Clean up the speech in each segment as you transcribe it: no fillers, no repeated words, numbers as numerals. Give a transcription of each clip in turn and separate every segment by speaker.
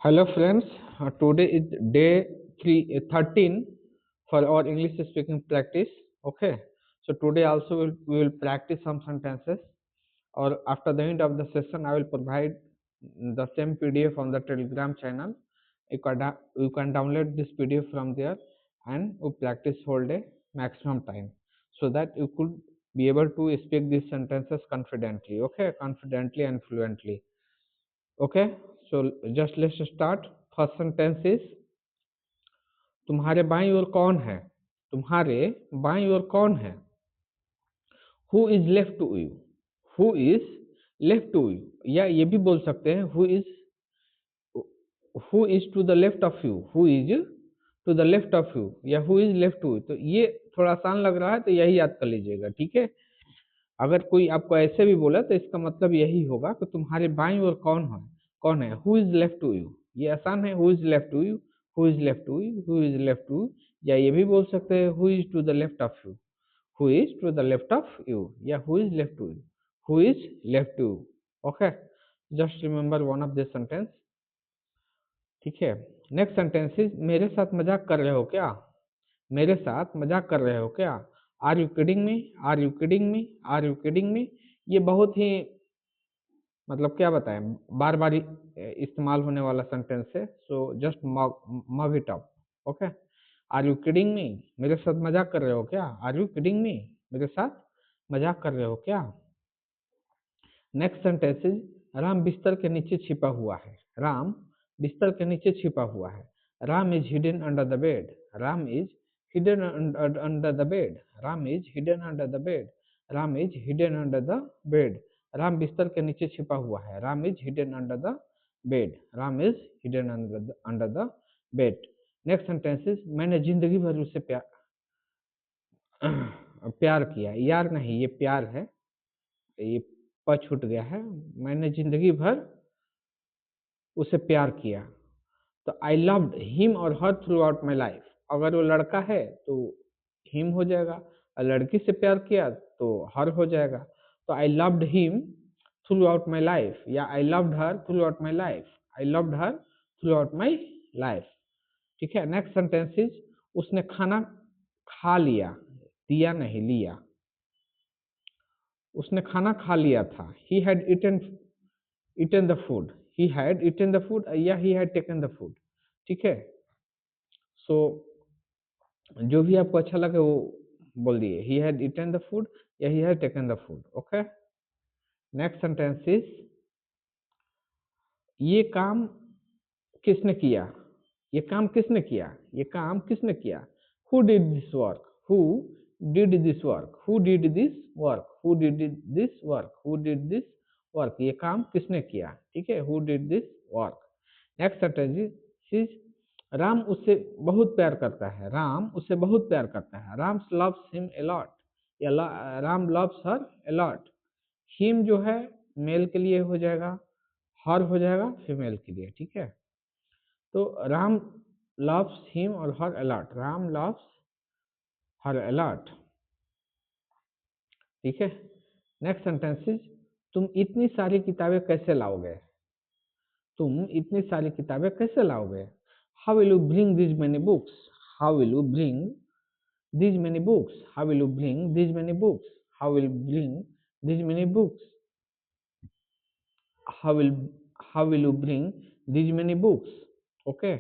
Speaker 1: Hello friends, today is day 13 for our English speaking practice. Okay, so today also we will practice some sentences, or after the end of the session I will provide the same PDF on the Telegram channel. You can download this PDF from there and we practice whole day maximum time so that you could be able to speak these sentences confidently. Okay, confidently and fluently. Okay, so just let's start. First sentence is तुम्हारे बाईं ओर कौन है? तुम्हारे बाईं ओर कौन है? Who is left to you? Who is left to you? या ये भी बोल सकते हैं who is to the left of you? Who is to the left of you? या who is left to you? तो ये थोड़ा आसान लग रहा है तो यही याद कर लीजिएगा, ठीक है। अगर कोई आपको ऐसे भी बोला तो इसका मतलब यही होगा कि तुम्हारे बाईं ओर कौन है, who is left to you. ये आसान है, who is left to you, who is left to you, who is left to you. या ये भी बोल सकते हैं who is to the left of you, who is to the left of you, या who is left to you, who is left to you. Okay, just remember one of this sentence, ठीक है। Next sentence is मेरे साथ मजाक कर रहे हो क्या? मेरे साथ मजाक कर रहे हो क्या? Are you kidding me, are you kidding me, are you kidding me. ये बहुत ही मतलब क्या बताएं, बार बार इस्तेमाल होने वाला सेंटेंस है, so just mug it up. Okay, are you kidding me, मेरे साथ मजाक कर रहे हो क्या? आर यू किडिंग मी, मेरे साथ मजाक कर रहे हो क्या? नेक्स्ट सेंटेंस इज राम बिस्तर के नीचे छिपा हुआ है। राम बिस्तर के नीचे छिपा हुआ है। Ram is hidden under the bed, Ram is hidden under the bed, Ram is hidden under the bed, Ram is hidden under the bed. Ram बिस्तर के नीचे छिपा हुआ है। Ram is hidden under the bed, Ram is hidden under the bed. Next sentence is मैंने जिंदगी भर उससे प्यार किया। यार नहीं, ये प्यार है, ये प छूट गया है। मैंने जिंदगी भर उसे प्यार किया। तो आई लव्ड हिम और हर थ्रू आउट माई लाइफ। अगर वो लड़का है तो हिम हो जाएगा, और लड़की से प्यार किया तो हर हो जाएगा। तो I loved him throughout my life, या I loved her throughout my life, I loved her throughout my life, ठीक है। नेक्स्ट सेंटेंस इज उसने खाना खा लिया, दिया नहीं, लिया। उसने खाना खा लिया था। He had eaten the food, he had eaten the food, या he had taken the food, ठीक है। सो जो भी आपको अच्छा लगे वो बोल दिए, he had eaten the food या he had taken the food। Okay, next sentence is ये काम किसने किया? ये काम किसने किया? ये काम किसने किया? Who did this work, who did this work, who did this work, who did this work, who did this work. ये काम किसने किया, ठीक है, who did this work. Next sentence is Ram उससे बहुत प्यार करता है। राम उससे बहुत प्यार करता है। Ram loves him a lot, या Ram loves her a lot। Him जो है मेल के लिए हो जाएगा, हर हो जाएगा फीमेल के लिए, ठीक है। तो राम लव्स हिम और हर a lot, Ram loves her a lot, ठीक है। नेक्स्ट सेंटेंस इज तुम इतनी सारी किताबें कैसे लाओगे? तुम इतनी सारी किताबें कैसे लाओगे? How will you bring this many books, how will you bring these many books, how will you bring these many books, how will you bring these many books, how will how will you bring these many books। okay,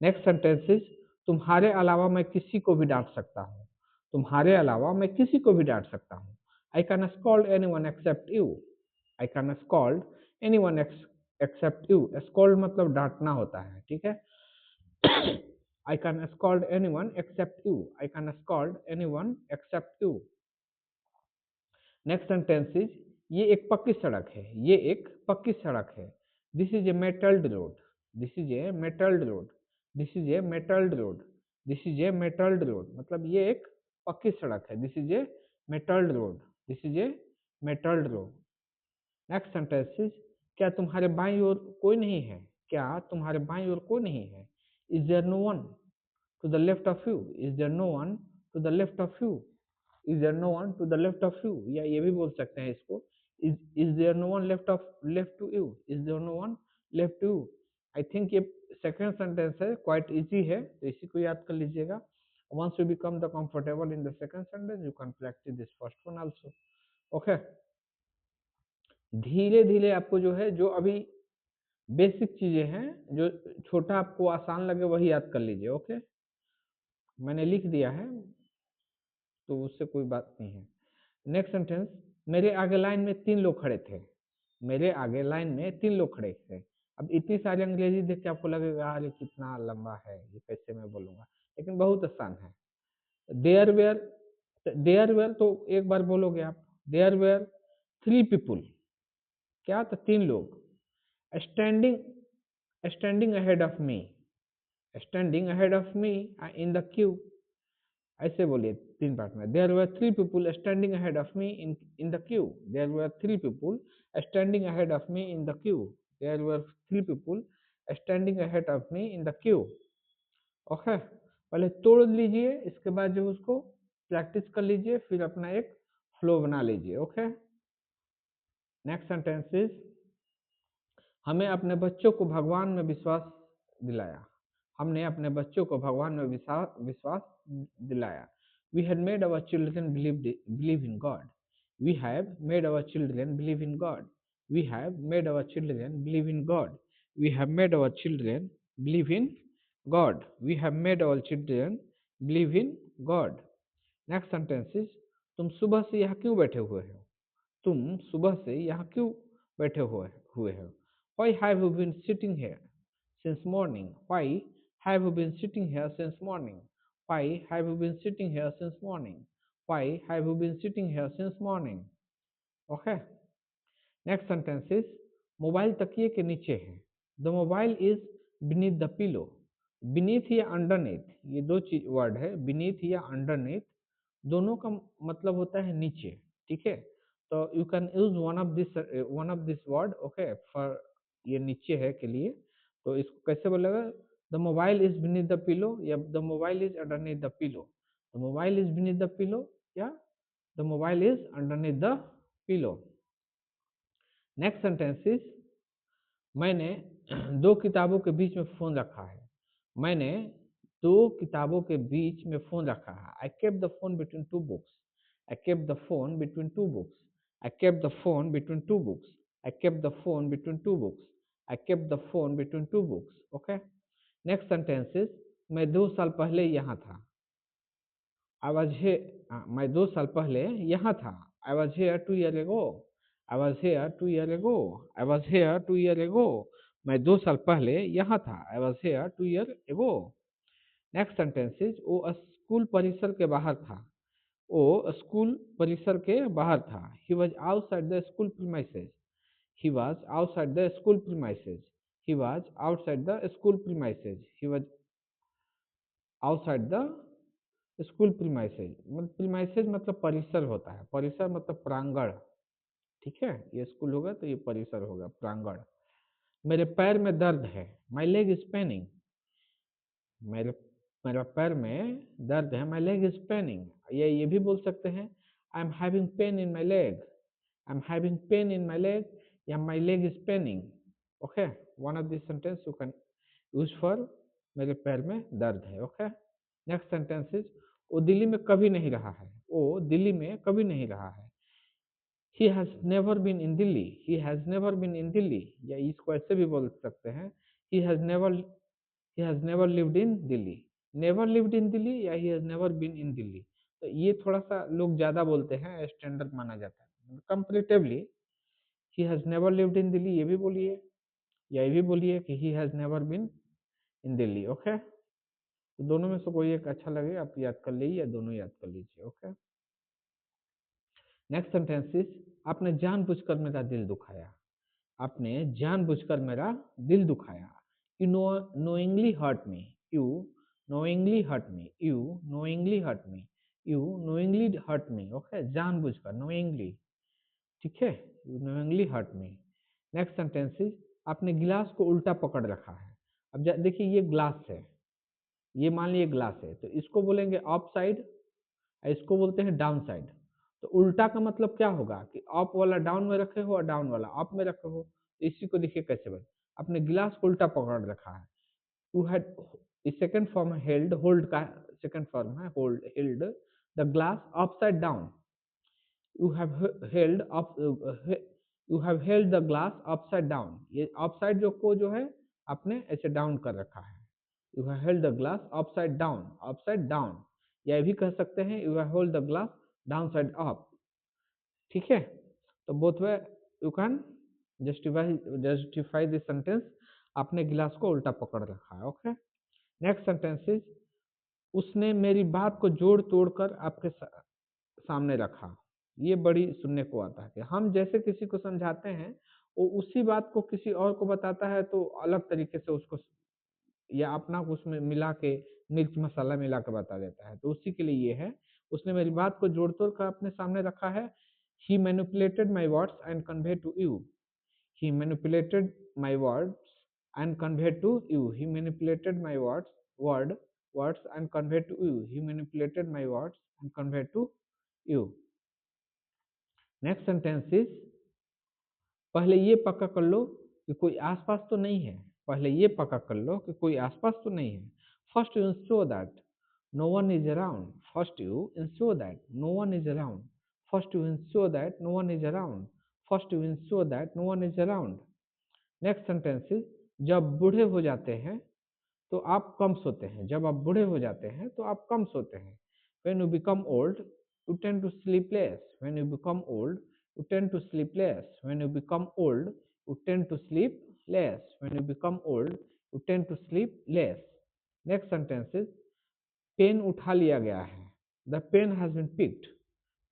Speaker 1: next sentence is तुम्हारे अलावा मैं किसी को भी डांट सकता हूँ। तुम्हारे अलावा मैं किसी को भी डांट सकता हूँ। I can scold anyone except you, I can scold anyone except you। scold मतलब डांटना होता है, ठीक है। I can scold anyone except you, I can scold anyone except you। Next sentence is ये एक पक्की सड़क है, ये एक पक्की सड़क है। This is a metalled road, this is a metalled road, this is a metalled road, this is a metalled road. मतलब ये एक पक्की सड़क है, this is a metalled road, this is a metalled road. Next sentence is क्या तुम्हारे बाईं ओर कोई नहीं है? क्या तुम्हारे बाईं ओर कोई नहीं है? Is there no one to the left of you, is there no one to the left of you, is there no one to the left of you। या ये भी बोल सकते हैं इसको, is there no one left to you, is there no one left to you। I think ये second sentence है, quite easy है, तो इसी को याद कर लीजिएगा। Once you become the comfortable in the second sentence you can practise this first one also. Okay, धीरे धीरे आपको जो है, जो अभी बेसिक चीजें हैं, जो छोटा आपको आसान लगे वही याद कर लीजिए। ओके, मैंने लिख दिया है तो उससे कोई बात नहीं है। नेक्स्ट सेंटेंस, मेरे आगे लाइन में 3 लोग खड़े थे। मेरे आगे लाइन में 3 लोग खड़े थे। अब इतनी सारी अंग्रेजी देख के आपको लगेगा अरे कितना लंबा है, ये कैसे मैं बोलूंगा, लेकिन बहुत आसान है। देयर वेयर तो एक बार बोलोगे आप। देयर वेयर 3 पीपुल, क्या तो 3 लोग। Standing standing ahead of me, standing ahead of me in the queue. ऐसे बोलिए 3 पार्ट में। There were 3 people standing ahead of me in the queue. There were 3 people standing ahead of me in the queue. There were 3 people standing ahead of me in the queue. Okay, पहले तोड़ लीजिए, इसके बाद जो उसको practice कर लीजिए, फिर अपना एक फ्लो बना लीजिए। ओके, नेक्स्ट सेंटेंस इज, हमें अपने बच्चों को भगवान में विश्वास दिलाया। हमने अपने बच्चों को भगवान में विश्वास दिलाया। We had made our children believe in God. We have made our children believe in God. We have made our children believe in God. We have made our children believe in God. We have made our children believe in God. Next sentence is, तुम सुबह से यहाँ क्यों बैठे हुए हो? तुम सुबह से यहाँ क्यों बैठे हुए हो? Why have you been sitting here since morning? Why have you been sitting here since morning? Why have you been sitting here since morning? Why have you been sitting here since morning? Okay. Next sentence is, mobile तकिए के नीचे है। The mobile is beneath the pillow. Beneath या underneath, ये दो चीज word है, beneath या underneath, दोनों का मतलब होता है नीचे। ठीक है, तो you can use one of this word. Okay, for ये नीचे है के लिए, तो इसको कैसे बोलेगा? The mobile is beneath the pillow, या the mobile is underneath the pillow. The mobile is beneath the pillow, या the mobile is underneath the pillow. Next sentence is, मैंने 2 किताबों के बीच में फोन रखा है। मैंने 2 किताबों के बीच में फोन रखा है। I kept the phone between 2 books. I kept the phone between 2 books. I kept the phone between 2 books. I kept the phone between 2 books. I kept the phone between 2 books. Okay. Next sentence is, मैं 2 साल पहले यहाँ था। I was here. मैं 2 साल पहले यहाँ था। I was here 2 years ago. I was here 2 years ago. I was here 2 years ago. मैं 2 साल पहले यहाँ था। I was here 2 years ago. Next sentence is, वो स्कूल परिसर के बाहर था। वो स्कूल परिसर के बाहर था। He was outside the school premises. He was outside the school premises. He was outside the school premises. He was outside the school premises. मतलब premises मतलब परिसर होता है। परिसर मतलब प्रांगण। ठीक है, ये स्कूल होगा तो ये परिसर होगा, प्रांगण। मेरे पैर में दर्द है। My leg is paining. मेरे मेरा पैर में दर्द है। My leg is paining. ये भी बोल सकते हैं, I am having pain in my leg. I am having pain in my leg, या my leg is paining. Okay, one of these sentence you can use for मेरे पैर में दर्द है। Okay, next sentence is, वो दिल्ली में कभी नहीं रहा है। वो दिल्ली में कभी नहीं रहा है। He has never been in Delhi. He has never been in Delhi, या इसको ऐसे भी बोल सकते हैं, He has never lived in Delhi. Never lived in Delhi, या he has never been in Delhi. तो ये थोड़ा सा लोग ज्यादा बोलते हैं, स्टैंडर्ड माना जाता है। Comparatively he has never lived in Delhi ये भी बोलिए, या ये भी बोलिए कि he has never been in Delhi। Okay, तो दोनों में से कोई एक अच्छा लगे आप याद कर लीजिए, या दोनों याद कर लीजिए। ओके, नेक्स्ट सेंटेंस इज, आपने जानबूझकर मेरा दिल दुखाया। आपने जानबूझकर मेरा दिल दुखाया। You knowingly hurt me. You knowingly hurt me. You knowingly hurt me. You knowingly hurt me. Okay, जानबूझकर, knowingly। ठीक है, You knowingly hurt me. Next sentence is, आपने गिलास को उल्टा पकड़ रखा है। अब देखिए ये ग्लास है, ये मान लीजिए ग्लास है, तो इसको बोलेंगे अप साइड, इसको बोलते हैं डाउन साइड। तो उल्टा का मतलब क्या होगा कि अप वाला डाउन में रखे हो और डाउन वाला अप में रखे हो। तो इसी को देखिए कैसे बने, अपने गिलास को उल्टा पकड़ रखा है। You had, second form held, hold का सेकंड फॉर्म है hold, held the glass upside down, you have held up, you have held the glass upside down, ये अपसाइड जो को जो है आपने ऐसे डाउन कर रखा है, you have held the glass upside down, upside down, या ये भी कह सकते हैं you have hold the glass down side up, ठीक है। तो both way you can justify this sentence, आपने गिलास को उल्टा पकड़ रखा है, ओके। नेक्स्ट सेंटेंस इज, उसने मेरी बात को जोड़ तोड़ कर आपके सामने रखा। ये बड़ी सुनने को आता है कि हम जैसे किसी को समझाते हैं, वो उसी बात को किसी और को बताता है तो अलग तरीके से उसको, या अपना उसमें मिला के मिर्च मसाला मिला के बता देता है, तो उसी के लिए ये है, उसने मेरी बात को जोड़ तोड़ कर अपने सामने रखा है। He manipulated my words and convey to you, he manipulated my words and conveyed to you, he manipulated my words and conveyed to you, he manipulated my words and conveyed to you। Next sentence is, पहले ये पक्का कर लो कि कोई आसपास तो नहीं है, पहले ये पक्का कर लो कि कोई आसपास तो नहीं है। First you ensure that no one is around, first you ensure that no one is around, first you ensure that no one is around, first you ensure that no one is around. Next sentence is, जब बूढ़े हो जाते हैं तो आप कम सोते हैं, जब आप बूढ़े हो जाते हैं तो आप कम सोते हैं। When you become old, you tend to sleep less. When you become old, you tend to sleep less. When you become old, you tend to sleep less. When you become old, you tend to sleep less. Next sentence is, pen उठा लिया गया है, the pen has been picked.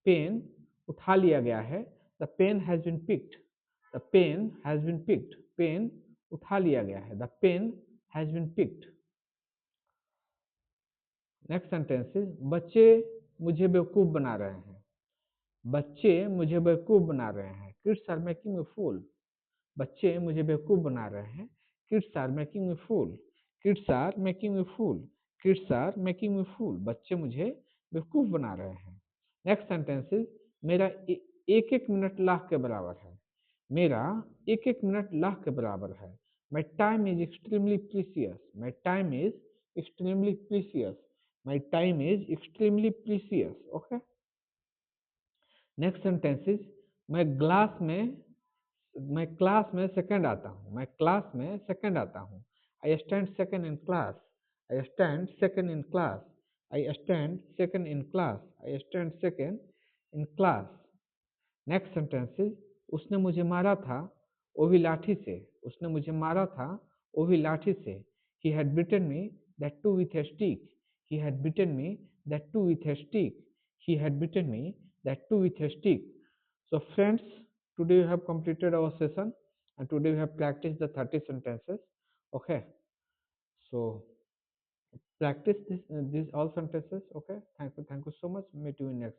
Speaker 1: Pen उठा लिया गया है, the pen has been picked. The pen has been picked. Pen उठा लिया गया है, the pen has been picked. Next sentence is, बच्चे मुझे बेवकूफ बना रहे हैं, बच्चे मुझे बेवकूफ बना रहे हैं, kids are making me fool, बच्चे मुझे बेवकूफ बना रहे हैं, kids are making me fool, kids are making me fool, kids are making me fool, बच्चे मुझे बेवकूफ बना रहे हैं। नेक्स्ट सेंटेंस इज, मेरा एक एक मिनट लाख के बराबर है, मेरा एक एक मिनट लाख के बराबर है। My time is extremely precious, my time is extremely precious, my time is extremely precious, okay। Next sentence is, मैं क्लास में सेकंड आता हूँ, मैं क्लास में सेकंड आता हूँ। I stand second in class, I stand second in class, I stand second in class, I stand second in class. Next sentence is, उसने मुझे मारा था वो भी लाठी से, उसने मुझे मारा था वो भी लाठी से। He had bitten me that too with a stick, he had bitten me that too with a stick, he had bitten me that too with a stick। So friends, today we have completed our session and today we have practiced the 30 sentences, okay। So practice these all sentences, okay। Thank you so much, meet you in next